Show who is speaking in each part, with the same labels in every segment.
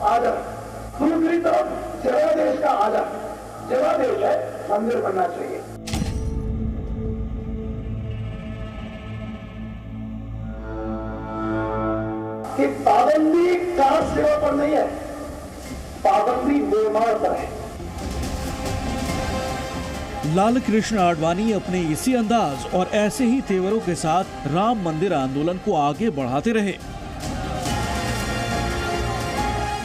Speaker 1: आदर, दूसरी तरफ जनादेश का आदर। जनादेश है मंदिर बनना चाहिए। कि पाबंदी कार सेवा पर नहीं है, पाबंदी निर्माण पर है।
Speaker 2: लाल कृष्ण आडवाणी अपने इसी अंदाज और ऐसे ही तेवरों के साथ राम मंदिर आंदोलन को आगे बढ़ाते रहे।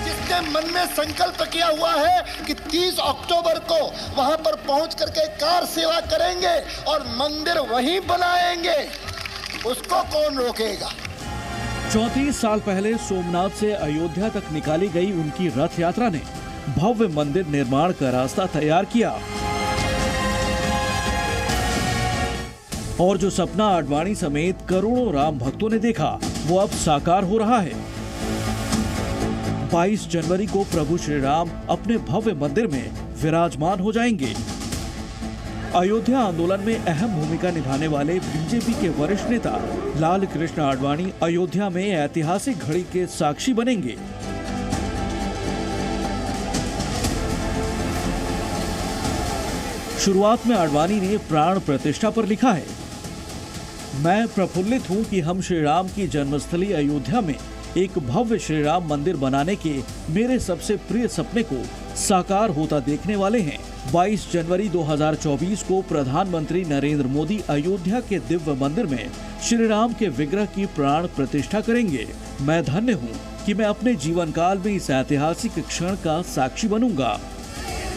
Speaker 3: जिसने मन में संकल्प किया हुआ है कि 30 अक्टूबर को वहां पर पहुंच करके कार सेवा करेंगे और मंदिर वहीं बनाएंगे, उसको कौन रोकेगा।
Speaker 2: 34 साल पहले सोमनाथ से अयोध्या तक निकाली गई उनकी रथ यात्रा ने भव्य मंदिर निर्माण का रास्ता तैयार किया और जो सपना आडवाणी समेत करोड़ों राम भक्तों ने देखा वो अब साकार हो रहा है। 22 जनवरी को प्रभु श्री राम अपने भव्य मंदिर में विराजमान हो जाएंगे। अयोध्या आंदोलन में अहम भूमिका निभाने वाले बीजेपी के वरिष्ठ नेता लाल कृष्ण आडवाणी अयोध्या में ऐतिहासिक घड़ी के साक्षी बनेंगे। शुरुआत में आडवाणी ने प्राण प्रतिष्ठा पर लिखा है, मैं प्रफुल्लित हूं कि हम श्री राम की जन्मस्थली अयोध्या में एक भव्य श्री राम मंदिर बनाने के मेरे सबसे प्रिय सपने को साकार होता देखने वाले हैं। 22 जनवरी 2024 को प्रधानमंत्री नरेंद्र मोदी अयोध्या के दिव्य मंदिर में श्री राम के विग्रह की प्राण प्रतिष्ठा करेंगे। मैं धन्य हूं कि मैं अपने जीवन काल में इस ऐतिहासिक क्षण का साक्षी बनूंगा।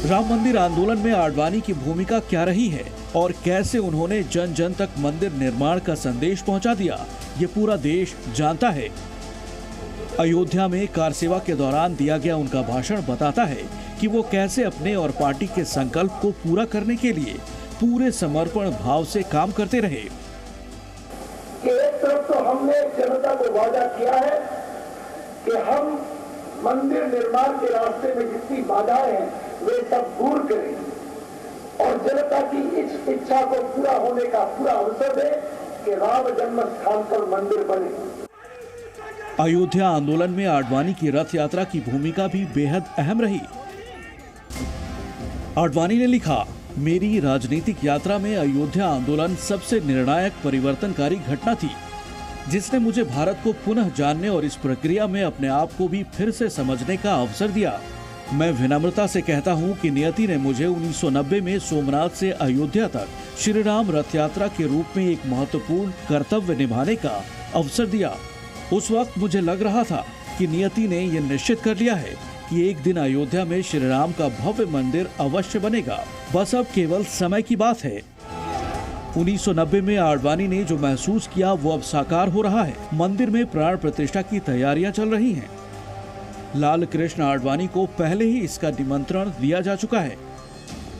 Speaker 2: राम मंदिर आंदोलन में आडवाणी की भूमिका क्या रही है और कैसे उन्होंने जन जन तक मंदिर निर्माण का संदेश पहुंचा दिया, ये पूरा देश जानता है। अयोध्या में कार सेवा के दौरान दिया गया उनका भाषण बताता है कि वो कैसे अपने और पार्टी के संकल्प को पूरा करने के लिए पूरे समर्पण भाव से काम करते रहे।
Speaker 1: एक तरफ तो हमने जनता को वादा किया है कि हम मंदिर निर्माण के रास्ते में जितनी बाधाएं हैं वे सब दूर करें और जनता की इस इच्छा को पूरा होने का पूरा अवसर दें कि राम जन्म स्थान पर मंदिर बने।
Speaker 2: अयोध्या आंदोलन में आडवाणी की रथ यात्रा की भूमिका भी बेहद अहम रही। आडवाणी ने लिखा, मेरी राजनीतिक यात्रा में अयोध्या आंदोलन सबसे निर्णायक परिवर्तनकारी घटना थी, जिसने मुझे भारत को पुनः जानने और इस प्रक्रिया में अपने आप को भी फिर से समझने का अवसर दिया। मैं विनम्रता से कहता हूं कि नियति ने मुझे 1990 में सोमनाथ से अयोध्या तक श्री राम रथ यात्रा के रूप में एक महत्वपूर्ण कर्तव्य निभाने का अवसर दिया। उस वक्त मुझे लग रहा था कि नियति ने यह निश्चित कर लिया है कि एक दिन अयोध्या में श्री राम का भव्य मंदिर अवश्य बनेगा, बस अब केवल समय की बात है। 1990 में आडवाणी ने जो महसूस किया वो अब साकार हो रहा है। मंदिर में प्राण प्रतिष्ठा की तैयारियां चल रही हैं। लाल कृष्ण आडवाणी को पहले ही इसका निमंत्रण दिया जा चुका है।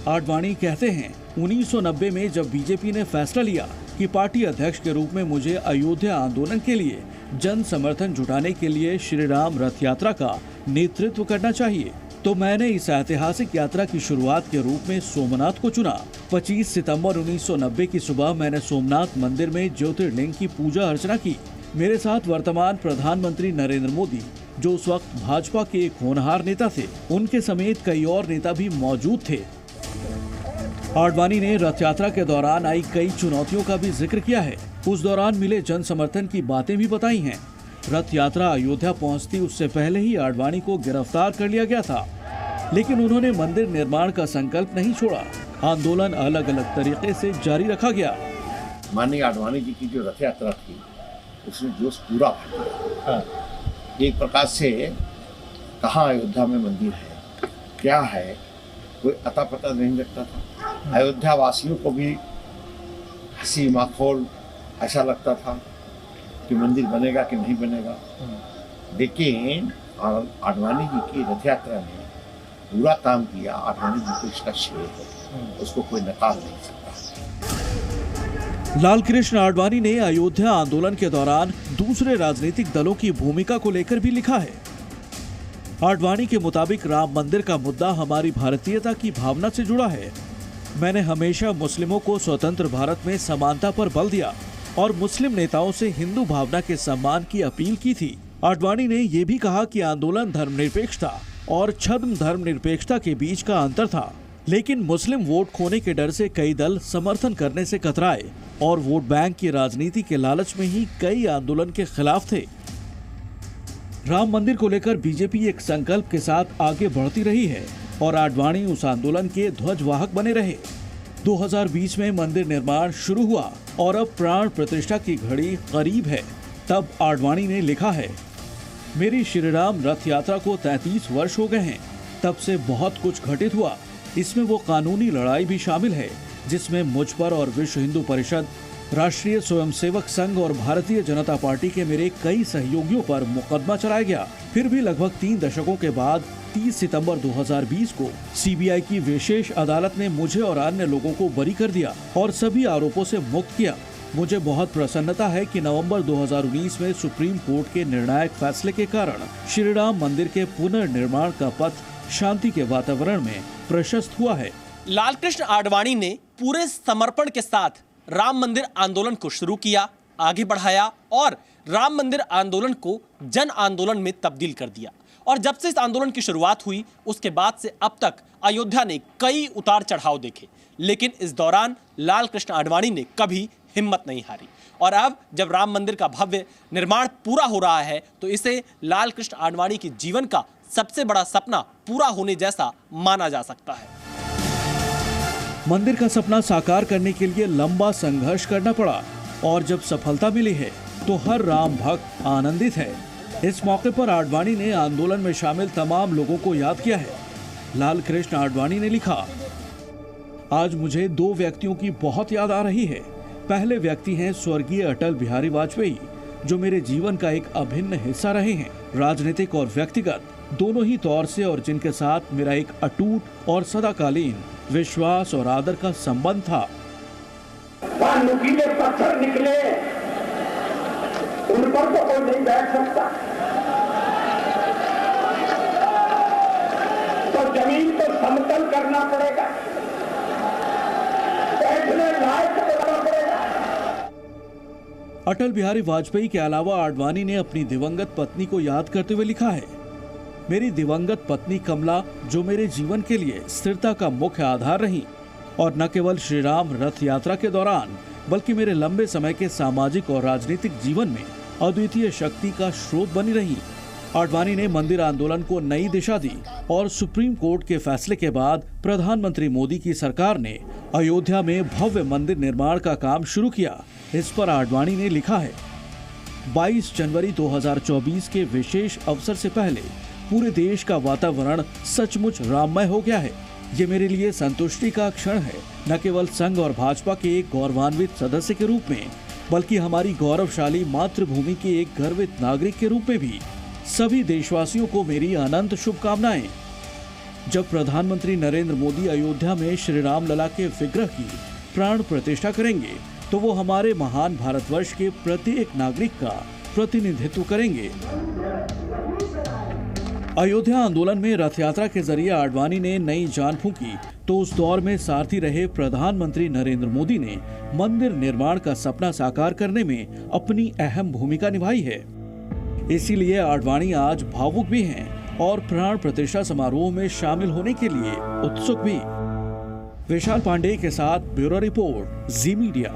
Speaker 2: आडवाणी कहते हैं, 1990 में जब बीजेपी ने फैसला लिया कि पार्टी अध्यक्ष के रूप में मुझे अयोध्या आंदोलन के लिए जन समर्थन जुटाने के लिए श्री राम रथ यात्रा का नेतृत्व करना चाहिए, तो मैंने इस ऐतिहासिक यात्रा की शुरुआत के रूप में सोमनाथ को चुना। 25 सितंबर 1990 की सुबह मैंने सोमनाथ मंदिर में ज्योतिर्लिंग की पूजा अर्चना की। मेरे साथ वर्तमान प्रधानमंत्री नरेंद्र मोदी, जो उस वक्त भाजपा के एक होनहार नेता थे, उनके समेत कई और नेता भी मौजूद थे। आडवाणी ने रथ यात्रा के दौरान आई कई चुनौतियों का भी जिक्र किया है। उस दौरान मिले जन समर्थन की बातें भी बताई हैं। रथ यात्रा अयोध्या पहुंचती उससे पहले ही आडवाणी को गिरफ्तार कर लिया गया था, लेकिन उन्होंने मंदिर निर्माण का संकल्प नहीं छोड़ा। आंदोलन अलग अलग तरीके से जारी रखा गया।
Speaker 4: माननीय आडवाणी जी की जो रथ यात्रा थी उसने जोश पूरा भर दिया। एक प्रकार से कहाँ अयोध्या में मंदिर है, क्या है, कोई अता पता नहीं लगता था। अयोध्या वासियों को भी हंसी माखौल ऐसा लगता था कि मंदिर बनेगा कि नहीं बनेगा। लेकिन आडवाणी जी की रथ यात्रा ने पूरा काम किया। आडवाणी जी को इसका श्रेय है, उसको कोई नकार नहीं सकता।
Speaker 2: लाल कृष्ण आडवाणी ने अयोध्या आंदोलन के दौरान दूसरे राजनीतिक दलों की भूमिका को लेकर भी लिखा है। आडवाणी के मुताबिक राम मंदिर का मुद्दा हमारी भारतीयता की भावना से जुड़ा है। मैंने हमेशा मुस्लिमों को स्वतंत्र भारत में समानता पर बल दिया और मुस्लिम नेताओं से हिंदू भावना के सम्मान की अपील की थी। आडवाणी ने यह भी कहा कि आंदोलन धर्मनिरपेक्षता और छद्म धर्मनिरपेक्षता के बीच का अंतर था, लेकिन मुस्लिम वोट खोने के डर से कई दल समर्थन करने से कतराए और वोट बैंक की राजनीति के लालच में ही कई आंदोलन के खिलाफ थे। राम मंदिर को लेकर बीजेपी एक संकल्प के साथ आगे बढ़ती रही है और आडवाणी उस आंदोलन के ध्वजवाहक बने रहे। 2020 में मंदिर निर्माण शुरू हुआ और अब प्राण प्रतिष्ठा की घड़ी करीब है। तब आडवाणी ने लिखा है, मेरी श्रीराम रथ यात्रा को 33 वर्ष हो गए हैं। तब से बहुत कुछ घटित हुआ। इसमें वो कानूनी लड़ाई भी शामिल है जिसमें मुझ पर और विश्व हिंदू परिषद, राष्ट्रीय स्वयंसेवक संघ और भारतीय जनता पार्टी के मेरे कई सहयोगियों पर मुकदमा चलाया गया। फिर भी लगभग 3 दशकों के बाद 30 सितंबर 2020 को सीबीआई की विशेष अदालत ने मुझे और अन्य लोगों को बरी कर दिया और सभी आरोपों से मुक्त किया। मुझे बहुत प्रसन्नता है कि नवंबर 2019 में सुप्रीम कोर्ट के निर्णायक फैसले के कारण श्री राम मंदिर के पुनर्निर्माण का पथ शांति के वातावरण में प्रशस्त हुआ है।
Speaker 5: लालकृष्ण आडवाणी ने पूरे समर्पण के साथ राम मंदिर आंदोलन को शुरू किया, आगे बढ़ाया और राम मंदिर आंदोलन को जन आंदोलन में तब्दील कर दिया। और जब से इस आंदोलन की शुरुआत हुई उसके बाद से अब तक अयोध्या ने कई उतार चढ़ाव देखे, लेकिन इस दौरान लालकृष्ण आडवाणी ने कभी हिम्मत नहीं हारी। और अब जब राम मंदिर का भव्य निर्माण पूरा हो रहा है तो इसे लालकृष्ण आडवाणी के जीवन का सबसे बड़ा सपना पूरा होने जैसा माना जा सकता है।
Speaker 2: मंदिर का सपना साकार करने के लिए लंबा संघर्ष करना पड़ा और जब सफलता मिली है तो हर राम भक्त आनंदित है। इस मौके पर आडवाणी ने आंदोलन में शामिल तमाम लोगों को याद किया है। लालकृष्ण आडवाणी ने लिखा, आज मुझे 2 व्यक्तियों की बहुत याद आ रही है। पहले व्यक्ति हैं स्वर्गीय अटल बिहारी वाजपेयी, जो मेरे जीवन का एक अभिन्न हिस्सा रहे हैं, राजनीतिक और व्यक्तिगत दोनों ही तौर से, और जिनके साथ मेरा एक अटूट और सदाकालीन विश्वास और आदर का संबंध था।
Speaker 1: नुकीले पत्थर निकले, उन पर तो कोई नहीं बैठ सकता, तो जमीन को समतल करना पड़ेगा, बैठने लायक करना पड़ेगा।
Speaker 2: अटल बिहारी वाजपेयी के अलावा आडवाणी ने अपनी दिवंगत पत्नी को याद करते हुए लिखा है, मेरी दिवंगत पत्नी कमला, जो मेरे जीवन के लिए स्थिरता का मुख्य आधार रही और न केवल श्री राम रथ यात्रा के दौरान बल्कि मेरे लंबे समय के सामाजिक और राजनीतिक जीवन में अद्वितीय शक्ति का स्रोत बनी रही। आडवाणी ने मंदिर आंदोलन को नई दिशा दी और सुप्रीम कोर्ट के फैसले के बाद प्रधानमंत्री मोदी की सरकार ने अयोध्या में भव्य मंदिर निर्माण का काम शुरू किया। इस पर आडवाणी ने लिखा है, 22 जनवरी 2024 के विशेष अवसर से पहले पूरे देश का वातावरण सचमुच राममय हो गया है। ये मेरे लिए संतुष्टि का क्षण है, न केवल संघ और भाजपा के एक गौरवान्वित सदस्य के रूप में, बल्कि हमारी गौरवशाली मातृभूमि के एक गर्वित नागरिक के रूप में भी। सभी देशवासियों को मेरी अनंत शुभकामनाएं। जब प्रधानमंत्री नरेंद्र मोदी अयोध्या में श्री राम लला के विग्रह की प्राण प्रतिष्ठा करेंगे तो वो हमारे महान भारतवर्ष के प्रत्येक नागरिक का प्रतिनिधित्व करेंगे। अयोध्या आंदोलन में रथ यात्रा के जरिए आडवाणी ने नई जान फूंकी तो उस दौर में सारथी रहे प्रधानमंत्री नरेंद्र मोदी ने मंदिर निर्माण का सपना साकार करने में अपनी अहम भूमिका निभाई है। इसीलिए आडवाणी आज भावुक भी हैं और प्राण प्रतिष्ठा समारोह में शामिल होने के लिए उत्सुक भी। विशाल पांडे के साथ ब्यूरो रिपोर्ट, जी मीडिया।